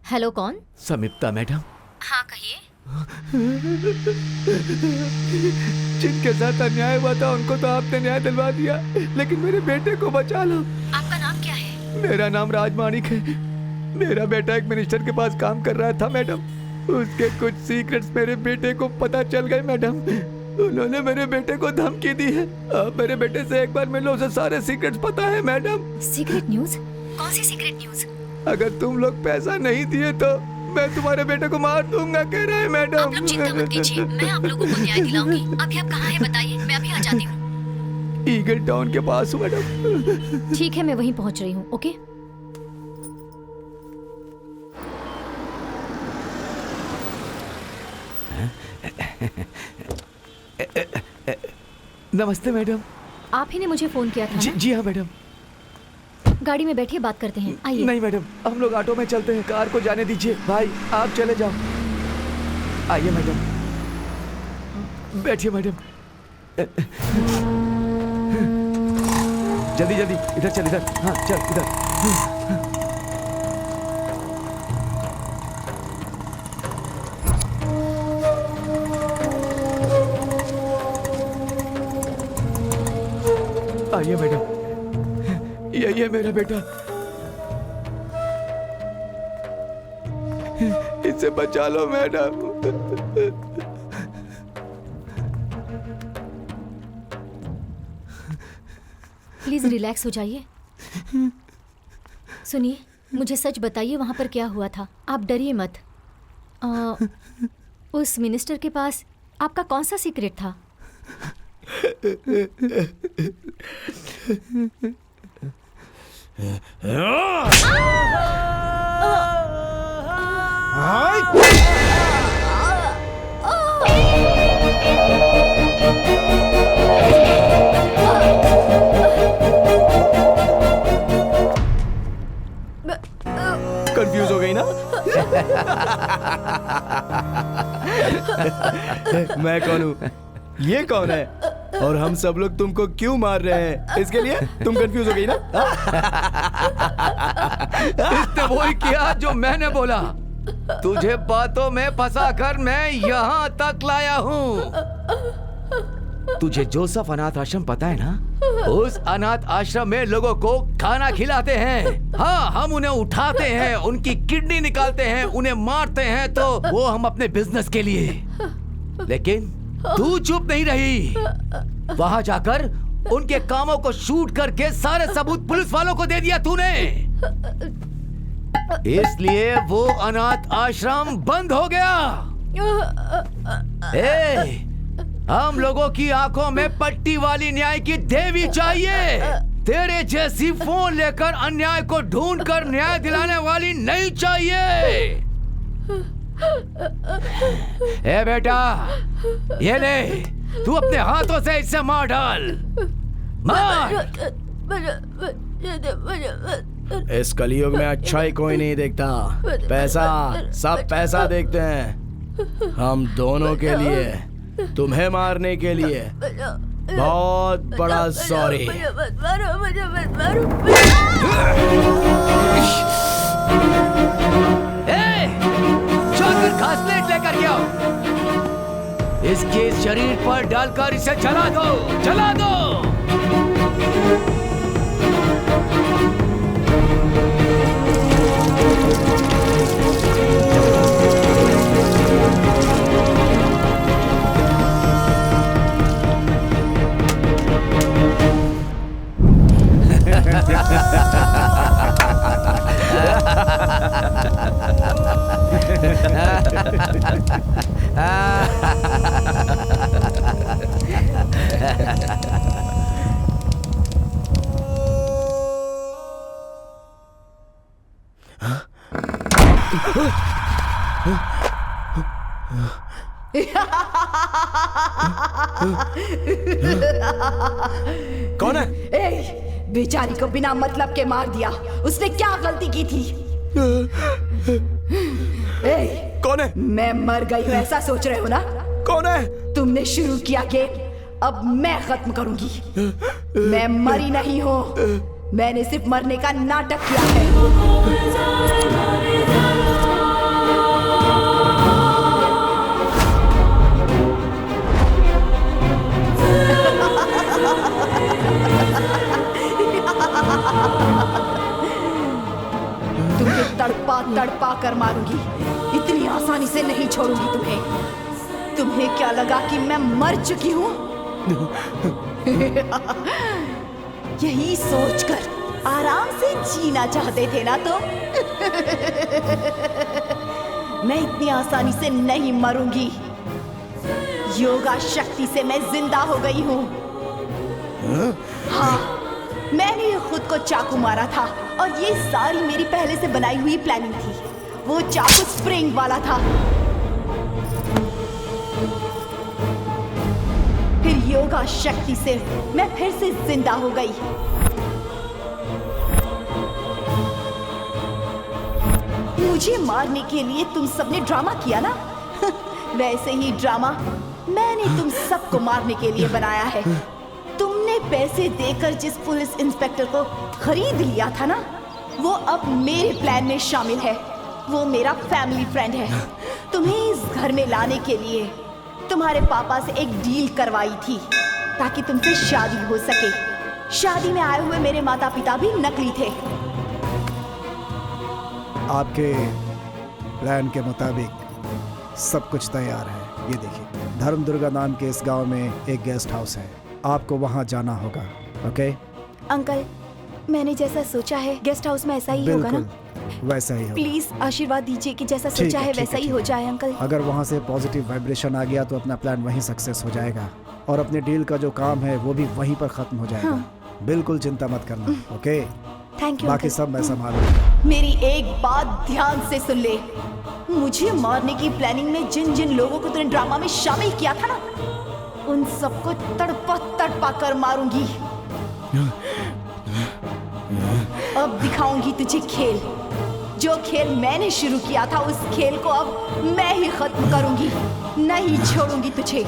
Hello, कौन? समिप्ता madam. हाँ, कहिए। जिनके साथ अन्याय हुआ था उनको तो आपने न्याय दिलवा दिया, लेकिन मेरे बेटे को बचा लो। आपका नाम क्या है? मेरा नाम राजमाणिक है। मेरा बेटा एक मिनिस्टर के पास काम कर रहा था मैडम। उसके कुछ सीक्रेट्स मेरे बेटे को पता चल गए मैडम। उन्होंने मेरे बेटे को धमकी दी है। अब मेरे बेटे से एक बार मिलो, उसे सारे सीक्रेट्स पता है मैडम। Secret news? कौन सी सीक्रेट न्यूज? अगर तुम लोग पैसा नहीं दिए तो मैं तुम्हारे बेटे को मार दूंगा, कह रहे हैं मैडम। आप लोग चिंता मत कीजिए, मैं आप लोगों को न्याय दिलाऊंगी। अभी आप कहाँ हैं बताइए, मैं अभी आ जाती हूँ। ईगल टाउन के पास हूँ मैडम। ठीक है, मैं वहीं पहुँच रही हूँ। ओके। नमस्ते मैडम। आप ही ने मुझे फोन किया था? जी हाँ मैडम। गाड़ी में बैठिए, बात करते हैं। आइए। नहीं मैडम, हम लोग ऑटो में चलते हैं, कार को जाने दीजिए। भाई आप चले जाओ। आइए मैडम, बैठिए मैडम। जल्दी जल्दी, इधर चल, इधर। हाँ चल, इधर। आइए मैडम, यही है मेरा बेटा। इसे बचा लो मैडम। प्लीज रिलैक्स हो जाइए। सुनिए, मुझे सच बताइए, वहां पर क्या हुआ था? आप डरिए मत। उस मिनिस्टर के पास आपका कौन सा सीक्रेट था? कंफ्यूज हो गई ना? मैं कौन हूँ, ये कौन है, और हम सब लोग तुमको क्यों मार रहे हैं, इसके लिए तुम कंफ्यूज हो गई ना? इसने वही किया जो मैंने बोला। तुझे बातों में फंसा कर मैं यहाँ तक लाया हूँ। तुझे जोसेफ अनाथ आश्रम पता है ना? उस अनाथ आश्रम में लोगों को खाना खिलाते हैं। हाँ, हम उन्हें उठाते हैं, उनकी किडनी निकालते हैं, उन्हें मारते हैं, तो वो हम अपने बिजनेस के लिए। लेकिन तू चुप नहीं रही। वहां जाकर उनके कामों को शूट करके सारे सबूत पुलिस वालों को दे दिया तूने। इसलिए वो अनाथ आश्रम बंद हो गया। हम लोगों की आंखों में पट्टी वाली न्याय की देवी चाहिए। तेरे जैसी फोन लेकर अन्याय को ढूंढ कर न्याय दिलाने वाली नहीं चाहिए। ए बेटा, ये ले, तू अपने हाथों से इसे मार डाल। मार। इस कलयुग में अच्छाई कोई नहीं देखता, पैसा, सब पैसा देखते हैं। हम दोनों के लिए, तुम्हें मारने के लिए बहुत बड़ा सॉरी। जाकर घासलेट लेकर के आओ। इसके शरीर पर डालकर इसे जला दो, जला दो। कौन है? बेचारी को बिना मतलब के मार दिया। उसने क्या गलती की थी? कौन है? मैं मर गई हूँ ऐसा सोच रहे हो ना? कौन है? तुमने शुरू किया गेम, अब मैं खत्म करूंगी। मैं मरी नहीं हूँ, मैंने सिर्फ मरने का नाटक किया है। तड़पा कर मारूंगी। इतनी आसानी से नहीं छोड़ूंगी तुम्हें। तुम्हें क्या लगा कि मैं मर चुकी हूँ? यही सोचकर आराम से जीना चाहते थे ना तुम? मैं इतनी आसानी से नहीं मरूंगी। योगा शक्ति से मैं जिंदा हो गई हूँ। हाँ, मैंने खुद को चाकू मारा था और ये सारी मेरी पहले से बनाई हुई प्लानिंग थी। वो चाकू स्प्रिंग वाला था। फिर योगा शक्ति से मैं फिर से जिंदा हो गई। मुझे मारने के लिए तुम सबने ड्रामा किया ना? वैसे ही ड्रामा मैंने तुम सबको मारने के लिए बनाया है। तुमने पैसे देकर जिस पुलिस इंस्पेक्टर को खरीद लिया था ना, वो अब मेरे प्लान में शामिल है। वो मेरा फैमिली फ्रेंड है। तुम्हें इस घर में लाने के लिए तुम्हारे पापा से एक डील करवाई थी ताकि तुमसे शादी हो सके। शादी में आए हुए मेरे माता पिता भी नकली थे। आपके प्लान के मुताबिक सब कुछ तैयार है। ये देखिए, धर्मदुर्गा नाम के इस गांव में एक गेस्ट हाउस है। आपको वहां जाना होगा। ओके अंकल, मैंने जैसा सोचा है गेस्ट हाउस में ऐसा ही होगा ना? बिल्कुल वैसा ही होगा। प्लीज आशीर्वाद दीजिए कि जैसा ठीक सोचा है, है ठीक है, वैसा ही ठीक हो है। जाए अंकल। अगर वहां से पॉजिटिव वाइब्रेशन आ गया तो अपना प्लान वहीं सक्सेस हो जाएगा और अपने डील का जो काम है वो भी वहीं पर खत्म हो जाएगा। बिल्कुल चिंता मत करना। ओके, थैंक यू बाकी अंकल। सब मैं संभालूंगा। मेरी एक बात ध्यान से सुन ले। मुझे मारने की प्लानिंग में जिन जिन लोगों को तूने ड्रामा में शामिल किया था ना, उन सबको तड़पा तड़पा कर मारूंगी। अब दिखाऊंगी तुझे खेल। जो खेल मैंने शुरू किया था उस खेल को अब मैं ही खत्म करूंगी। नहीं छोड़ूंगी तुझे।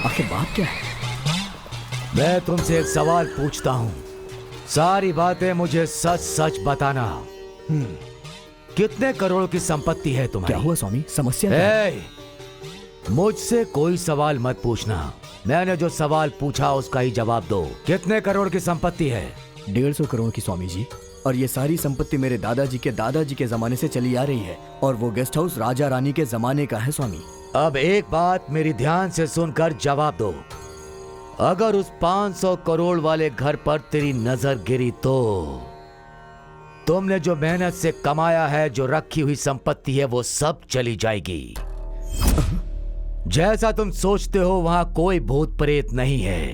आखिर बात क्या है? मैं तुमसे एक सवाल पूछता हूँ, सारी बातें मुझे सच सच बताना। कितने करोड़ की संपत्ति है तुम्हारी? क्या हुआ स्वामी, समस्या क्या है? ए, मुझसे कोई सवाल मत पूछना। मैंने जो सवाल पूछा उसका ही जवाब दो। कितने करोड़ की संपत्ति है? 150 करोड़ की स्वामी जी। और ये सारी संपत्ति मेरे दादाजी के जमाने से चली आ रही है और वो गेस्ट हाउस राजा रानी के जमाने का है स्वामी। अब एक बात मेरी ध्यान से सुनकर जवाब दो। अगर उस 500 करोड़ वाले घर पर तेरी नजर गिरी तो तुमने जो मेहनत से कमाया है, जो रखी हुई संपत्ति है, वो सब चली जाएगी। जैसा तुम सोचते हो वहां कोई भूत प्रेत नहीं है,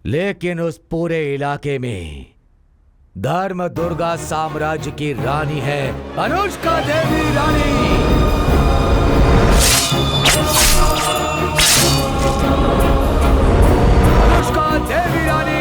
लेकिन उस पूरे इलाके में धर्म दुर्गा साम्राज्य की रानी है, अनुष्का देवी रानी। अनुष्का देवी रानी।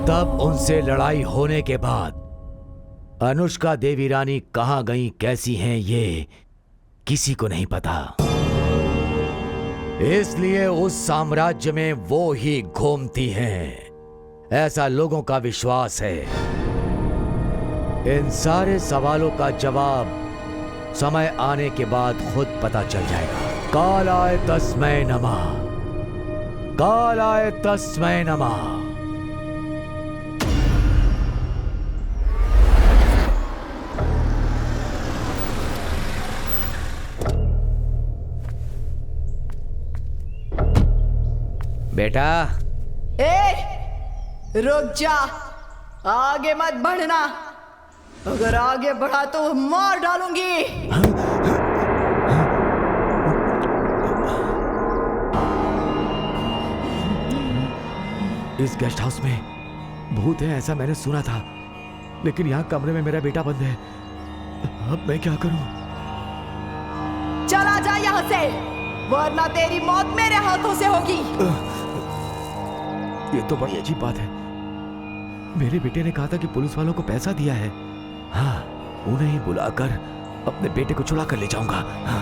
तब उनसे लड़ाई होने के बाद अनुष्का देवी रानी कहां गई, कैसी हैं, ये किसी को नहीं पता। इसलिए उस साम्राज्य में वो ही घूमती हैं, ऐसा लोगों का विश्वास है। इन सारे सवालों का जवाब समय आने के बाद खुद पता चल जाएगा। कालाय तस्मै नमः, कालाय तस्मै नमः। बेटा, रुक जा, आगे मत बढ़ना। अगर आगे बढ़ा तो मार डालूंगी। इस गेस्ट हाउस में भूत है ऐसा मैंने सुना था, लेकिन यहाँ कमरे में मेरा बेटा बंद है। अब मैं क्या करूं? चला जा यहाँ से, वरना तेरी मौत मेरे हाथों से होगी। ये तो बड़ी अजीब बात है। मेरे बेटे ने कहा था कि पुलिस वालों को पैसा दिया है। हाँ, उन्हें ही बुलाकर अपने बेटे को छुड़ा कर ले जाऊंगा। हाँ।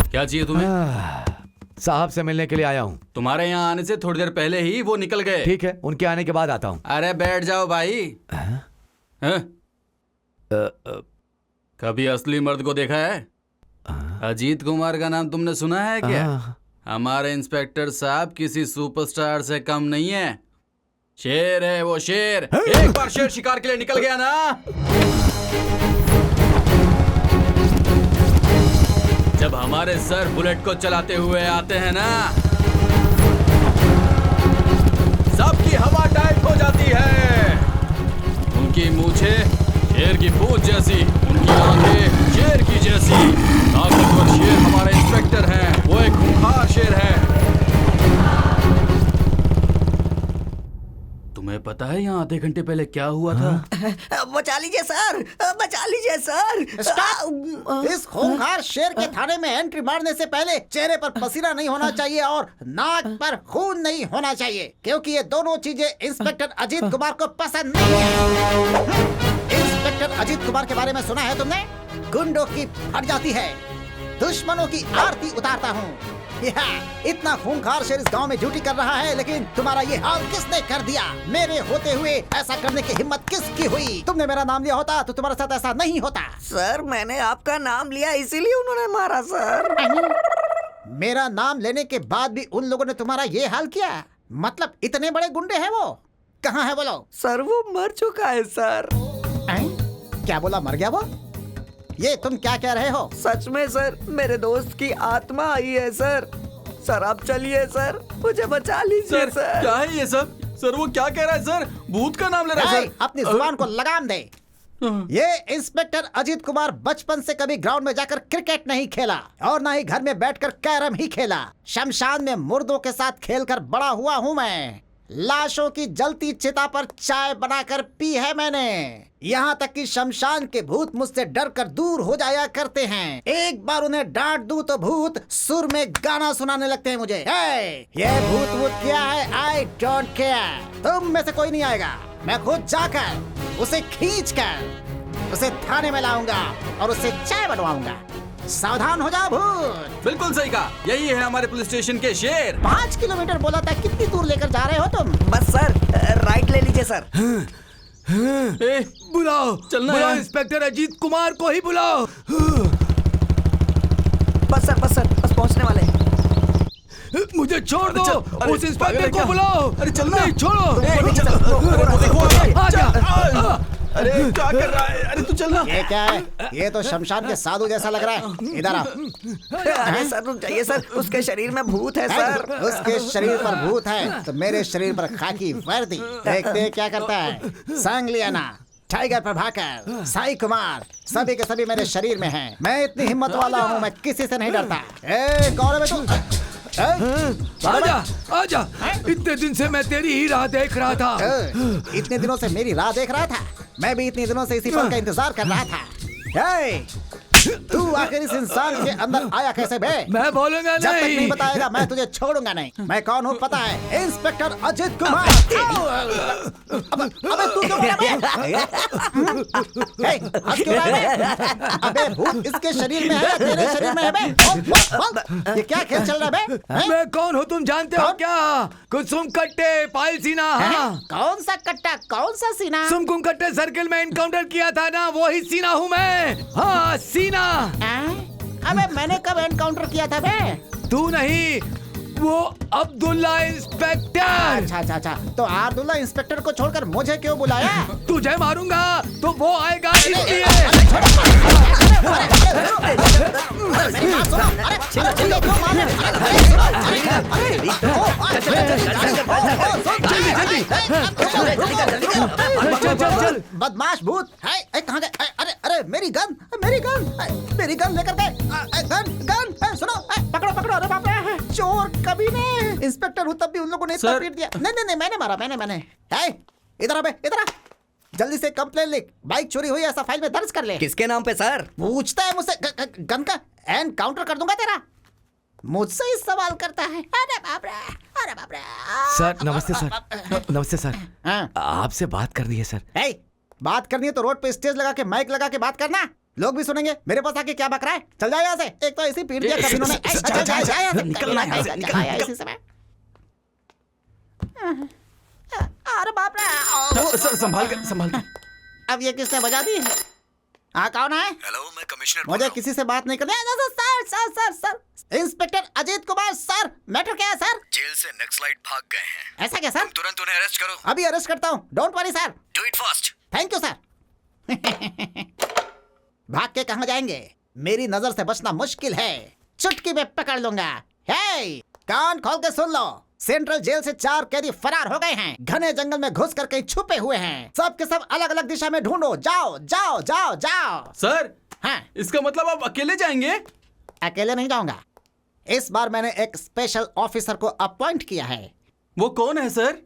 क्या चाहिए तुम्हें? साहब से मिलने के लिए आया हूँ। तुम्हारे यहाँ आने से थोड़ी देर पहले ही वो निकल गए। ठीक है, उनके आने के बाद आता हूँ। अरे बैठ जाओ भाई। हैं? कभी असली मर्द को देखा है? अजीत कुमार का नाम तुमने सुना है क्या? हमारे इंस्पेक्टर साहब किसी सुपरस्टार से कम नहीं है। शेर है वो, शेर। एक बार शेर शिकार के लिए निकल गया ना, जब हमारे सर बुलेट को चलाते हुए आते हैं ना, सबकी हवा टाइट हो जाती है। उनकी मूछें शेर की पूंछ जैसी, उनकी आंखें शेर की जैसी। ताकतवर शेर हमारे इंस्पेक्टर हैं, वो एक खूंखार शेर है। तुम्हें पता है यहाँ आधे घंटे पहले क्या हुआ था? बचा लीजिए सर, बचा लीजिए सर। इस खूंखार शेर के थाने में एंट्री मारने से पहले चेहरे पर पसीना नहीं होना चाहिए और नाक पर खून नहीं होना चाहिए, क्योंकि ये दोनों चीजें इंस्पेक्टर अजीत कुमार को पसंद नहीं है। इंस्पेक्टर अजीत कुमार के बारे में सुना है तुमने? गुंडों की फट जाती है, दुश्मनों की आरती उतारता हूँ। इतना खूंखार शेर इस गांव में ड्यूटी कर रहा है, लेकिन तुम्हारा ये हाल किसने कर दिया? मेरे होते हुए ऐसा करने की हिम्मत किसकी हुई? तुमने मेरा नाम लिया होता तो तुम्हारे साथ ऐसा नहीं होता। सर मैंने आपका नाम लिया इसीलिए उन्होंने मारा सर। मेरा नाम लेने के बाद भी उन लोगों ने तुम्हारा ये हाल किया? मतलब इतने बड़े गुंडे हैं वो? कहाँ है बोलो? सर वो मर चुका है सर। क्या बोला, मर गया वो? ये तुम क्या कह रहे हो? सच में सर, मेरे दोस्त की आत्मा आई है सर। सर आप चलिए सर, मुझे बचा लीजिए सर। क्या है ये सब? सर वो क्या कह रहा है सर? भूत का नाम ले रहा है सर। अपनी जुबान को लगाम दे। ये इंस्पेक्टर अजीत कुमार बचपन से कभी ग्राउंड में जाकर क्रिकेट नहीं खेला और ना ही घर में बैठकर कैरम ही खेला। शमशान में मुर्दों के साथ खेलकर बड़ा हुआ हूँ मैं। लाशों की जलती चिता पर चाय बनाकर पी है मैंने। यहाँ तक कि शमशान के भूत मुझसे डर कर दूर हो जाया करते हैं। एक बार उन्हें डांट दूं तो भूत सुर में गाना सुनाने लगते हैं मुझे। ये भूत क्या है, आई डोंट केयर। तुम में से कोई नहीं आएगा। मैं खुद जाकर उसे खींच कर उसे थाने में लाऊंगा और उससे चाय बनवाऊंगा। सावधान हो जाओ भूत। बिल्कुल सही कहा, यही है हमारे पुलिस स्टेशन के शेर। 5 किलोमीटर बोला था, कितनी दूर लेकर जा रहे हो तुम? बस सर, राइट ले लीजिए सर। बुलाओ, चलना बुलाओ, है। इंस्पेक्टर अजीत कुमार को ही बुलाओ। बस सर, बस पहुंचने वाले हैं। मुझे छोड़ दो, अरे, उस इंस्पेक्टर को क्या? बुलाओ। अरे चलना। नहीं, छोड़ो। देखो, आजा। अरे क्या कर रहा है? अरे तू चलना। ये क्या है? ये तो शमशान के साधु जैसा लग रहा है। इधर आओ। अरे सर रुक जाइए सर, उसके शरीर में भूत है सर। उसके शरीर पर भूत है तो मेरे शरीर पर खाकी वर्दी। देखते हैं क्या करता है। सांगलियाना, टाइगर प्रभाकर, साई कुमार, सभी के सभी मेरे शरीर में हैं। मैं इतनी हिम्मत वाला हूँ, मैं किसी से नहीं डरता। कौन है तू? आजा, आजा। इतने दिन से मैं तेरी ही राह देख रहा था। इतने दिनों से मेरी राह देख रहा था? मैं भी इतने दिनों से इसी पल का इंतजार कर रहा था। तू आखिर इस इंसान के अंदर आया कैसे बे? मैं बोलूंगा जब तक नहीं नहीं। बताएगा मैं तुझे छोड़ूंगा नहीं। मैं कौन हूँ पता है? इंस्पेक्टर अजित कुमार। अबे तू क्यों बोला बे? हे, हंस क्यों रहा है बे? अबे भूत इसके शरीर में है या तेरे शरीर में है बे? बोल। ये क्या खेल चल रहा है बे? हैं? मैं कौन हूँ तुम जानते हो कौन? क्या? कुसुम कट्टे पायल सीना। हाँ कौन सा कट्टा कौन सा सीना? सुमकुम कट्टे सर्किल में एनकाउंटर किया था ना, वो ही सीना हूँ मैं। हाँ सीना। अबे मैंने कब एनकाउंटर किया था बे? तू नहीं, वो अब्दुल्ला इंस्पेक्टर। अच्छा तो अब्दुल्ला इंस्पेक्टर को छोड़कर मुझे क्यों बुलाया? तुझे मारूंगा तो वो आएगा इसलिए। चल। बदमाश भूत है, कहाँ गए? अरे मेरी गन लेकर गए। गन सुनो, पकड़ो। अरे बाप रे, चोर कमीने। इंस्पेक्टर हूँ तब भी उन लोगों ने इतना पीट दिया। नहीं मैंने मारा, मैंने। इधर आ, जल्दी से कंप्लेन लिख। बाइक चोरी हुई ऐसा फाइल में दर्ज कर ले। किसके नाम पे सर? पूछता है मुझसे, गन का एनकाउंटर कर दूंगा तेरा। मुझसे ही सवाल करता है। अरे बाप रे। सर नमस्ते सर। नमस्ते सर। हाँ। आपसे बात करनी है सर। बात करनी है तो रोड पे स्टेज लगा के माइक लगा के बात करना, लोग भी सुनेंगे। मेरे पास आके क्या बक रहा है? चल जाए यहाँ से। एक तो ऐसी पीट दिया कभी उन्होंने। निकलना यहाँ से, निकल। इसी समय। अरे बाप रे। सर संभाल के। अब ये किसने बजा दी? हाँ कौन है? हेलो, मैं कमिश्नर मुझे किसी से बात नहीं करनी। Sir inspector Ajit Kumar sir, matter क्या है सर? जेल से नक्सलाइट भाग गए हैं। ऐसा क्या सर? तुरंत उन्हें अरेस्ट करो। अभी अरेस्ट करता हूँ, don't worry sir. Do it fast. Thank you sir. भाग के कहाँ जाएंगे? मेरी नजर से बचना मुश्किल है, चुटकी में पकड़ लूंगा। कान खोल के सुन लो, सेंट्रल जेल से 4 कैदी फरार हो गए हैं। घने जंगल में घुस कर कहीं छुपे हुए हैं। सब के सब अलग अलग दिशा में ढूंढो। जाओ। सर हाँ, इसका मतलब आप अकेले जाएंगे? अकेले नहीं जाऊंगा। इस बार मैंने एक स्पेशल ऑफिसर को अपॉइंट किया है। वो कौन है सर?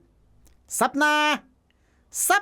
सपना। सर